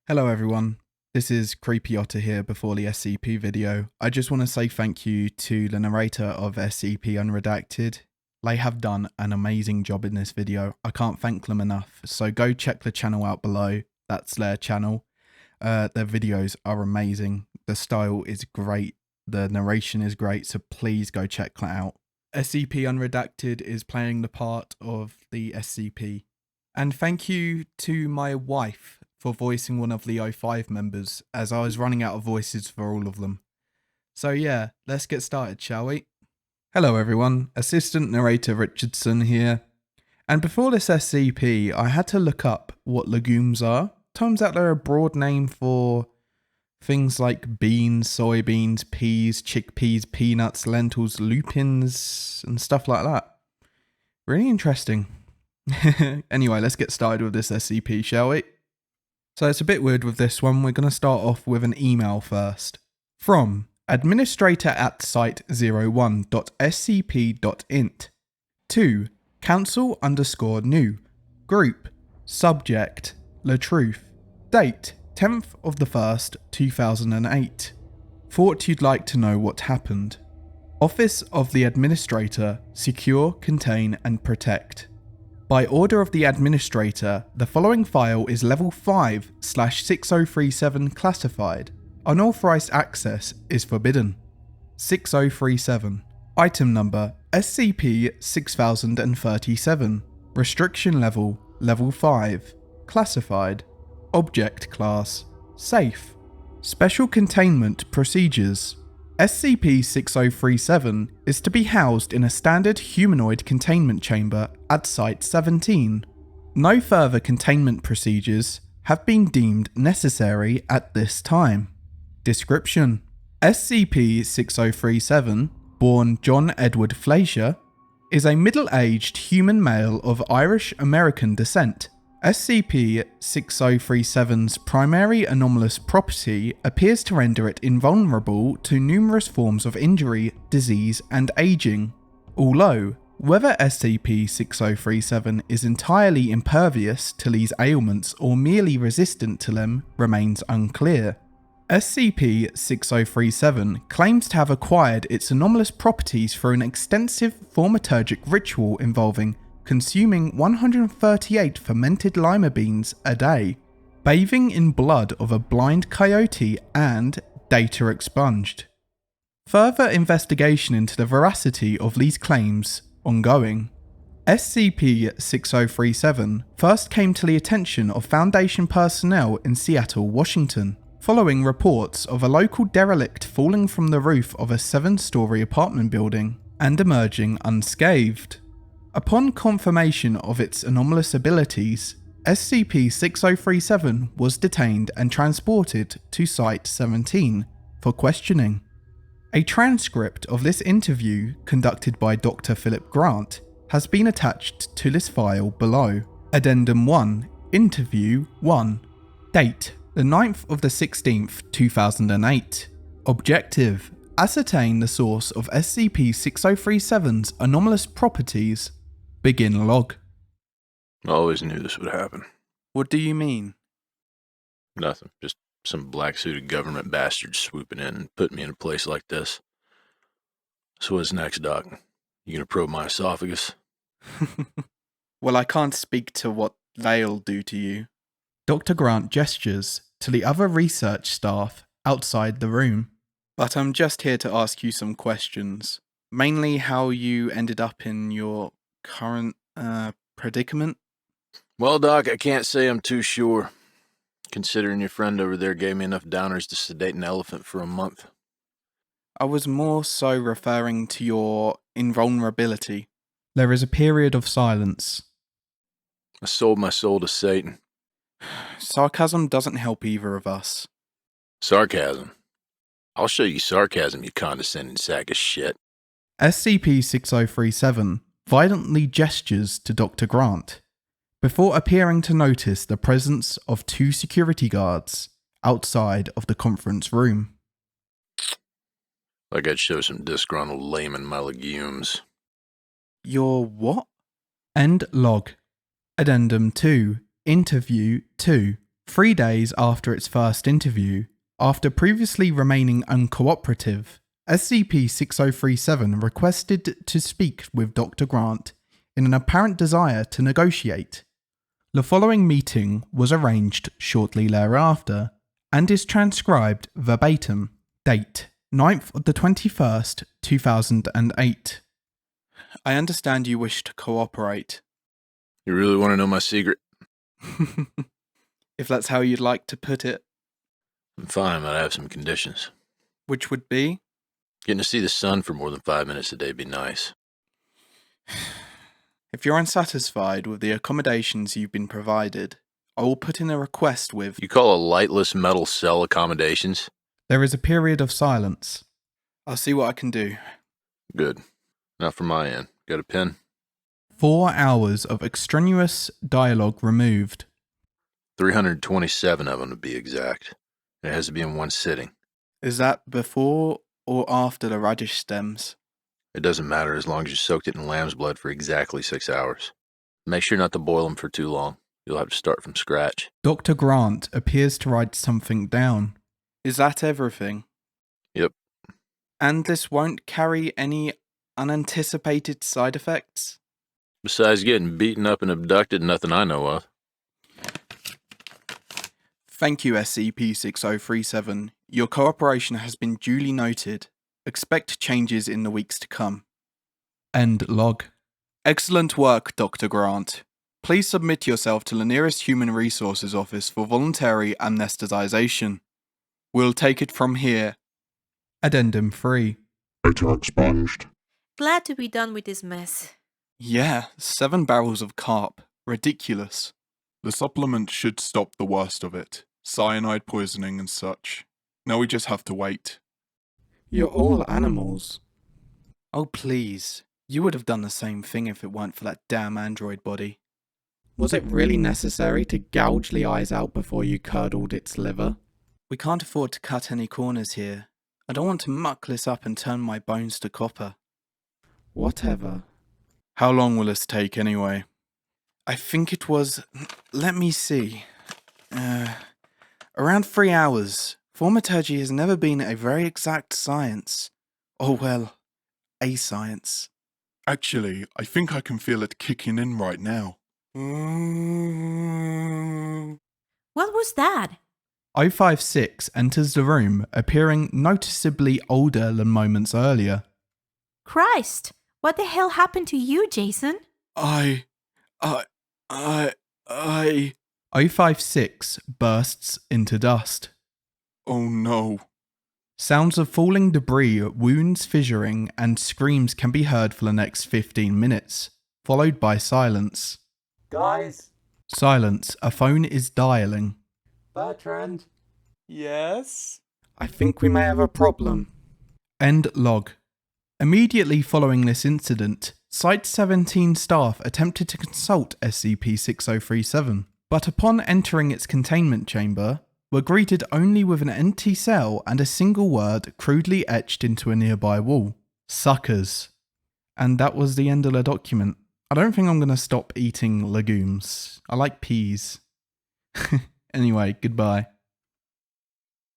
Hello everyone, this is Creepy Otter here before the SCP video. I just want to say thank you to the narrator of SCP Unredacted. They have done an amazing job in this video. I can't thank them enough, so go check the channel out below. That's their channel. Their videos are amazing. The style is great. The narration is great, so please go check that out. SCP Unredacted is playing the part of the SCP. And thank you to my wife for voicing one of the O5 members, as I was running out of voices for all of them. So yeah, let's get started, shall we? Hello everyone, Assistant Narrator Richardson here. And before this SCP, I had to look up what legumes are. Turns out they're a broad name for things like beans, soybeans, peas, chickpeas, peanuts, lentils, lupins, and stuff like that. Really interesting. Anyway, let's get started with this SCP, shall we? So it's a bit weird with this one. We're going to start off with an email first. From administrator@site01.scp.int to council_new. Group. Subject. The truth. Date. 10th of the 1st, 2008. Thought you'd like to know what happened. Office of the Administrator. Secure, contain, and protect. By order of the Administrator, the following file is Level 5/6037 classified. Unauthorized access is forbidden. 6037. Item number SCP-6037. Restriction level Level 5. Classified. Object class Safe. Special containment procedures. SCP-6037 is to be housed in a standard humanoid containment chamber at Site-17. No further containment procedures have been deemed necessary at this time. Description: SCP-6037, born John Edward Fleischer, is a middle-aged human male of Irish-American descent. SCP-6037's primary anomalous property appears to render it invulnerable to numerous forms of injury, disease, and aging. Although, whether SCP-6037 is entirely impervious to these ailments or merely resistant to them remains unclear. SCP-6037 claims to have acquired its anomalous properties through an extensive thaumaturgic ritual involving consuming 138 fermented lima beans a day, bathing in blood of a blind coyote, and data expunged. Further investigation into the veracity of these claims ongoing. SCP-6037 first came to the attention of Foundation personnel in Seattle, Washington, following reports of a local derelict falling from the roof of a 7-story apartment building and emerging unscathed. Upon confirmation of its anomalous abilities, SCP-6037 was detained and transported to Site-17 for questioning. A transcript of this interview, conducted by Dr. Philip Grant, has been attached to this file below. Addendum 1, Interview 1. Date: the 9th of the 16th, 2008. Objective: ascertain the source of SCP-6037's anomalous properties. Begin log. I always knew this would happen. What do you mean? Nothing. Just some black-suited government bastards swooping in and putting me in a place like this. So what's next, Doc? You gonna probe my esophagus? Well, I can't speak to what they'll do to you. Dr. Grant gestures to the other research staff outside the room. But I'm just here to ask you some questions. Mainly how you ended up in your current predicament. Well, Doc, I can't say I'm too sure, considering your friend over there gave me enough downers to sedate an elephant for a month. I was more so referring to your invulnerability. There is a period of silence. I sold my soul to Satan. Sarcasm doesn't help either of us. Sarcasm? I'll show you sarcasm, you condescending sack of shit. SCP-6037 violently gestures to Dr. Grant, before appearing to notice the presence of 2 security guards outside of the conference room. Like I'd show some disgruntled layman my legumes. Your what? End log. Addendum 2, Interview 2. 3 days after its first interview, after previously remaining uncooperative, SCP-6037 requested to speak with Dr. Grant in an apparent desire to negotiate. The following meeting was arranged shortly thereafter and is transcribed verbatim. Date: 9th of the 21st, 2008. I understand you wish to cooperate. You really want to know my secret? If that's how you'd like to put it. I'm fine, but I have some conditions. Which would be? Getting to see the sun for more than 5 minutes a day would be nice. If you're unsatisfied with the accommodations you've been provided, I will put in a request with... You call a lightless metal cell accommodations? There is a period of silence. I'll see what I can do. Good. Not from my end. Got a pen? 4 hours of extraneous dialogue removed. 327 of them to be exact. It has to be in one sitting. Is that before or after the radish stems? It doesn't matter as long as you soaked it in lamb's blood for exactly 6 hours. Make sure not to boil them for too long. You'll have to start from scratch. Dr. Grant appears to write something down. Is that everything? Yep. And this won't carry any unanticipated side effects? Besides getting beaten up and abducted, nothing I know of. Thank you, SCP-6037. Your cooperation has been duly noted. Expect changes in the weeks to come. End log. Excellent work, Dr. Grant. Please submit yourself to the nearest Human Resources Office for voluntary amnestisation. We'll take it from here. Addendum 3. Data expunged. Glad to be done with this mess. Yeah, 7 barrels of carp. Ridiculous. The supplement should stop the worst of it. Cyanide poisoning and such. Now we just have to wait. You're all animals. Oh please, you would have done the same thing if it weren't for that damn android body. Was it really necessary to gouge the eyes out before you curdled its liver? We can't afford to cut any corners here. I don't want to muck this up and turn my bones to copper. Whatever. How long will this take anyway? I think it was... let me see. Around 3 hours. Thaumaturgy has never been a very exact science. Oh well, a science. Actually, I think I can feel it kicking in right now. What was that? 056 enters the room, appearing noticeably older than moments earlier. Christ! What the hell happened to you, Jason? 056 bursts into dust. Oh no. Sounds of falling debris, wounds fissuring, and screams can be heard for the next 15 minutes, followed by silence. Guys? Silence. A phone is dialing. Bertrand? Yes? I think we may have a problem. End log. Immediately following this incident, Site 17 staff attempted to consult SCP-6037, but upon entering its containment chamber, were greeted only with an empty cell and a single word crudely etched into a nearby wall. Suckers. And that was the end of the document. I don't think I'm going to stop eating legumes. I like peas. Anyway, goodbye.